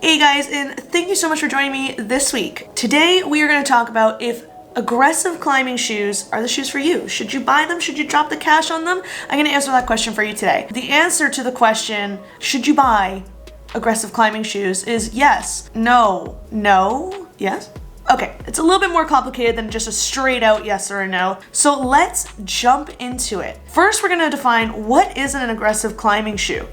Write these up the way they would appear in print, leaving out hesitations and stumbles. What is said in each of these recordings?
Hey guys, and thank you so much for joining me this week. Today we are going to talk about if aggressive climbing shoes are the shoes for you. Should you buy them? Should you drop the cash on them? I'm going to answer that question for you today. The answer to the question, should you buy aggressive climbing shoes, is yes, no, yes. Okay, it's a little bit more complicated than just a straight out yes or a no. So let's jump into it. First, we're gonna define what is an aggressive climbing shoe.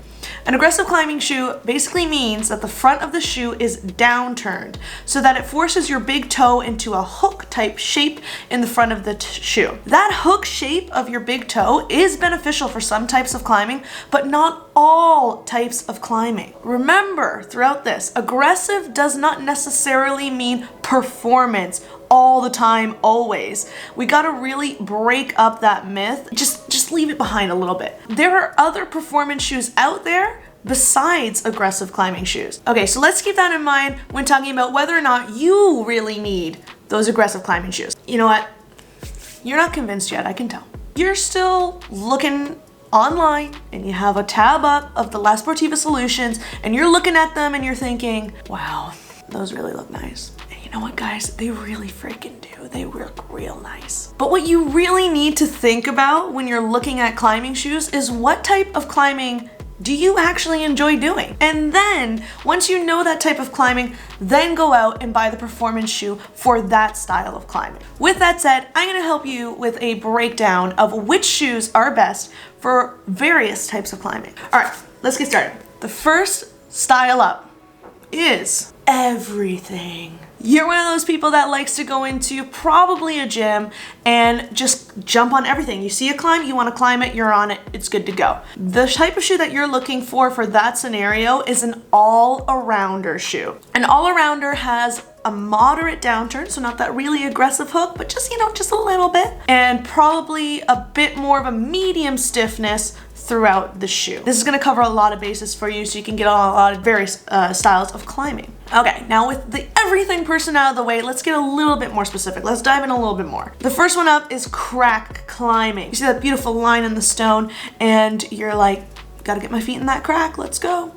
An aggressive climbing shoe basically means that the front of the shoe is downturned so that it forces your big toe into a hook type shape in the front of the shoe. That hook shape of your big toe is beneficial for some types of climbing, but not all types of climbing. Remember, throughout this, aggressive does not necessarily mean performance all the time, always. We gotta really break up that myth. Just leave it behind a little bit. There are other performance shoes out there besides aggressive climbing shoes. Okay, so let's keep that in mind when talking about whether or not you really need those aggressive climbing shoes. You know what? You're not convinced yet, I can tell. You're still looking online and you have a tab up of the La Sportiva solutions and you're looking at them and you're thinking, wow, those really look nice. And you know what, guys? They really freaking do. They look real nice. But what you really need to think about when you're looking at climbing shoes is what type of climbing do you actually enjoy doing? And then once you know that type of climbing, then go out and buy the performance shoe for that style of climbing. With that said, I'm gonna help you with a breakdown of which shoes are best for various types of climbing. All right, let's get started. The first style up is everything. You're one of those people that likes to go into probably a gym and just jump on everything. You see a climb, you want to climb it, you're on it, it's good to go. The type of shoe that you're looking for that scenario is an AllArounder shoe. An AllArounder has a moderate downturn, so not that really aggressive hook, but just, just a little bit, and probably a bit more of a medium stiffness throughout the shoe. This is going to cover a lot of bases for you so you can get on a lot of various styles of climbing. Okay, now with the everything person out of the way, let's get a little bit more specific. Let's dive in a little bit more. The first one up is crack climbing. You see that beautiful line in the stone and you're like, gotta get my feet in that crack, let's go.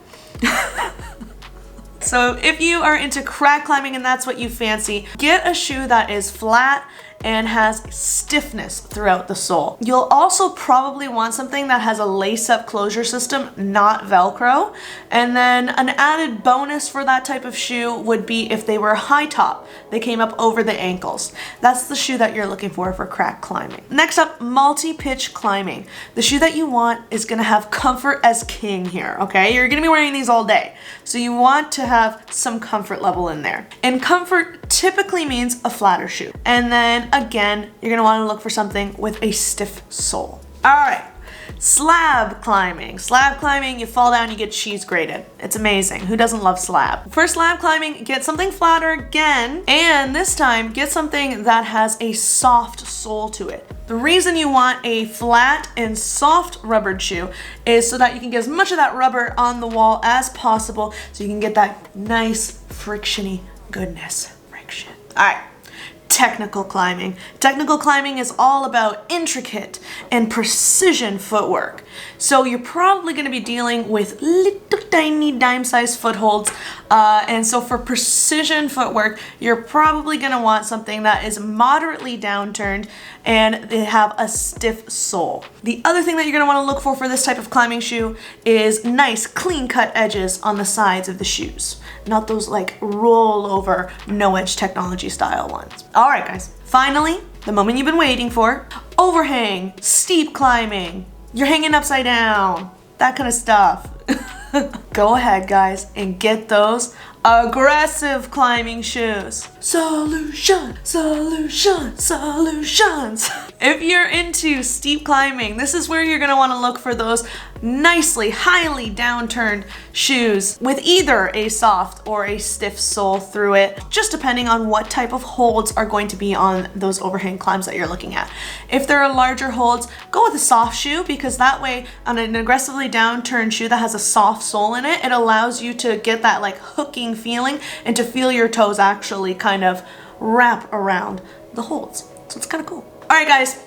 So if you are into crack climbing and that's what you fancy, get a shoe that is flat and has stiffness throughout the sole. You'll also probably want something that has a lace-up closure system, not Velcro. And then an added bonus for that type of shoe would be if they were high top. They came up over the ankles. That's the shoe that you're looking for crack climbing. Next up, multi-pitch climbing. The shoe that you want is gonna have comfort as king here, okay? You're gonna be wearing these all day. So you want to have some comfort level in there. And comfort typically means a flatter shoe. And then again, you're gonna wanna look for something with a stiff sole. All right, slab climbing. Slab climbing, you fall down, you get cheese grated. It's amazing. Who doesn't love slab? For slab climbing, get something flatter again, and this time get something that has a soft sole to it. The reason you want a flat and soft rubbered shoe is so that you can get as much of that rubber on the wall as possible so you can get that nice frictiony goodness. Friction. All right. Technical climbing. Technical climbing is all about intricate and precision footwork. So you're probably going to be dealing with little tiny dime-sized footholds. And so for precision footwork, you're probably going to want something that is moderately downturned and they have a stiff sole. The other thing that you're going to want to look for this type of climbing shoe is nice clean-cut edges on the sides of the shoes. Not those like roll-over, no-edge technology style ones. All right, guys. Finally, the moment you've been waiting for, overhang, steep climbing. You're hanging upside down, that kind of stuff. Go ahead, guys, and get those aggressive climbing shoes. Solutions. If you're into steep climbing, this is where you're gonna wanna look for those nicely, highly downturned shoes with either a soft or a stiff sole through it, just depending on what type of holds are going to be on those overhang climbs that you're looking at. If there are larger holds, go with a soft shoe because that way on an aggressively downturned shoe that has a soft sole in it, it allows you to get that like hooking feeling and to feel your toes actually kind of wrap around the holds. So it's kind of cool. All right, guys.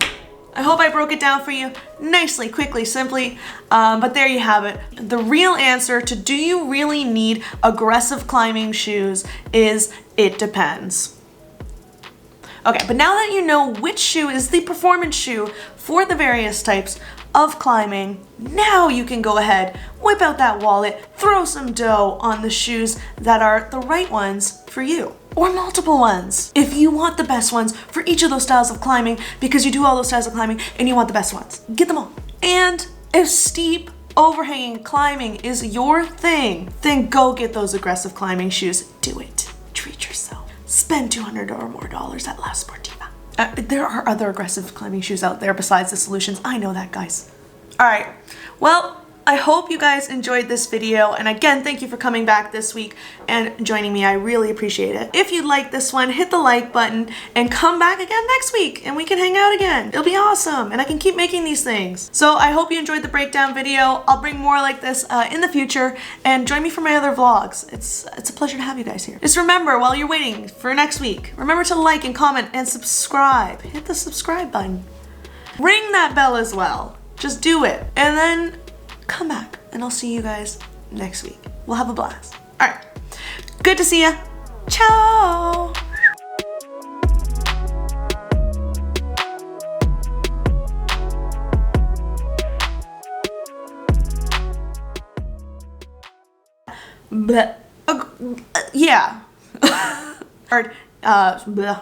I hope I broke it down for you nicely, quickly, simply, but there you have it. The real answer to do you really need aggressive climbing shoes is it depends. Okay, but now that you know which shoe is the performance shoe for the various types of climbing, now you can go ahead, whip out that wallet, throw some dough on the shoes that are the right ones for you. Or multiple ones. If you want the best ones for each of those styles of climbing, because you do all those styles of climbing and you want the best ones, get them all. And if steep, overhanging climbing is your thing, then go get those aggressive climbing shoes. Do it. Treat yourself. Spend $200 or more at La Sportiva. There are other aggressive climbing shoes out there besides the Solutions. I know that, guys. All right. Well, I hope you guys enjoyed this video, and again, thank you for coming back this week and joining me. I really appreciate it. If you like this one, hit the like button and come back again next week and we can hang out again. It'll be awesome and I can keep making these things. So I hope you enjoyed the breakdown video. I'll bring more like this in the future, and join me for my other vlogs. It's a pleasure to have you guys here. Just remember, while you're waiting for next week, remember to like and comment and subscribe. Hit the subscribe button. Ring that bell as well. Just do it. And then come back and I'll see you guys next week. We'll have a blast. All right. Good to see ya. Ciao. Bleh. Yeah. Or, bleh.